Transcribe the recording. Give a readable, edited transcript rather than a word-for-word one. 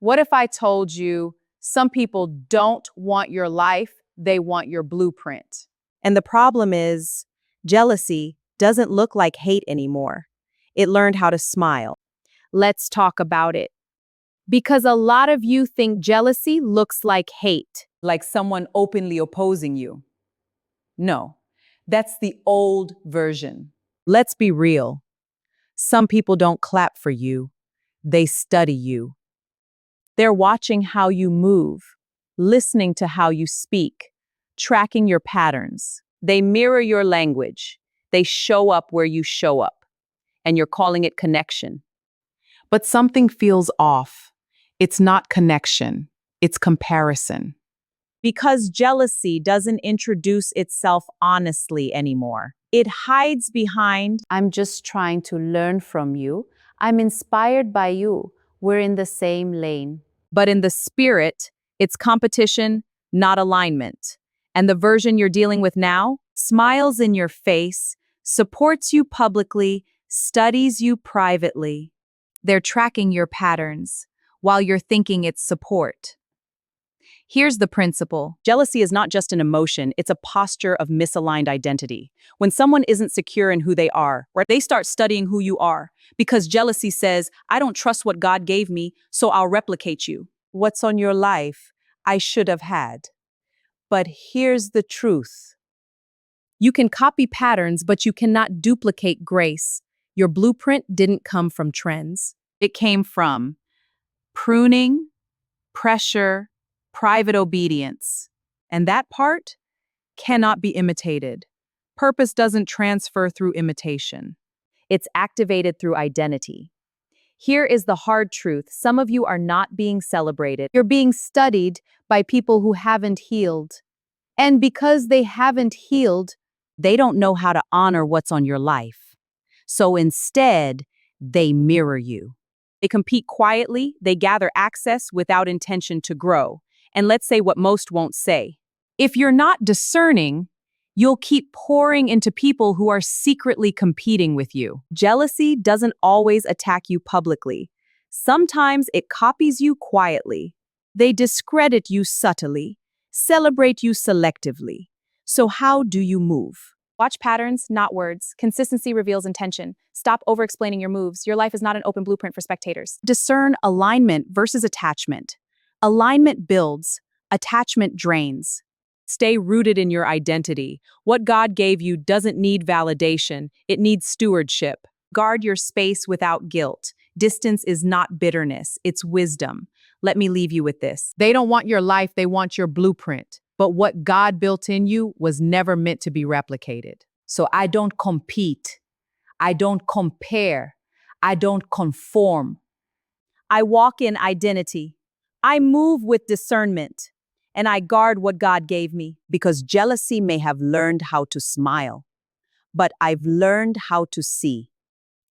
What if I told you some people don't want your life, they want your blueprint? And the problem is, jealousy doesn't look like hate anymore. It learned how to smile. Let's talk about it. Because a lot of you think jealousy looks like hate. Like someone openly opposing you. No, that's the old version. Let's be real. Some people don't clap for you. They study you. They're watching how you move, listening to how you speak, tracking your patterns. They mirror your language. They show up where you show up. And you're calling it connection. But something feels off. It's not connection, it's comparison. Because jealousy doesn't introduce itself honestly anymore. It hides behind, I'm just trying to learn from you. I'm inspired by you. We're in the same lane. but in the spirit, it's competition, not alignment. And the version you're dealing with now smiles in your face, supports you publicly, studies you privately. They're tracking your patterns while you're thinking it's support. Here's the principle. Jealousy is not just an emotion, it's a posture of misaligned identity. When someone isn't secure in who they are, right, they start studying who you are because jealousy says, I don't trust what God gave me, so I'll replicate you. What's on your life, I should have had. But here's the truth. You can copy patterns, but you cannot duplicate grace. Your blueprint didn't come from trends. It came from pruning, pressure, private obedience. And that part cannot be imitated. Purpose doesn't transfer through imitation. It's activated through identity. Here is the hard truth. Some of you are not being celebrated. You're being studied by people who haven't healed. And because they haven't healed, They don't know how to honor what's on your life. So instead, they mirror you. They compete quietly, they gather access without intention to grow. And let's say what most won't say. If you're not discerning, you'll keep pouring into people who are secretly competing with you. Jealousy doesn't always attack you publicly. Sometimes it copies you quietly. They discredit you subtly, celebrate you selectively. So how do you move? Watch patterns, not words. Consistency reveals intention. Stop over-explaining your moves. Your life is not an open blueprint for spectators. Discern alignment versus attachment. Alignment builds, attachment drains. Stay rooted in your identity. What God gave you doesn't need validation, it needs stewardship. Guard your space without guilt. Distance is not bitterness, it's wisdom. Let me leave you with this. they don't want your life, they want your blueprint. But what God built in you was never meant to be replicated. So I don't compete. I don't compare. I don't conform. I walk in identity. I move with discernment. And I guard what God gave me because jealousy may have learned how to smile, but I've learned how to see.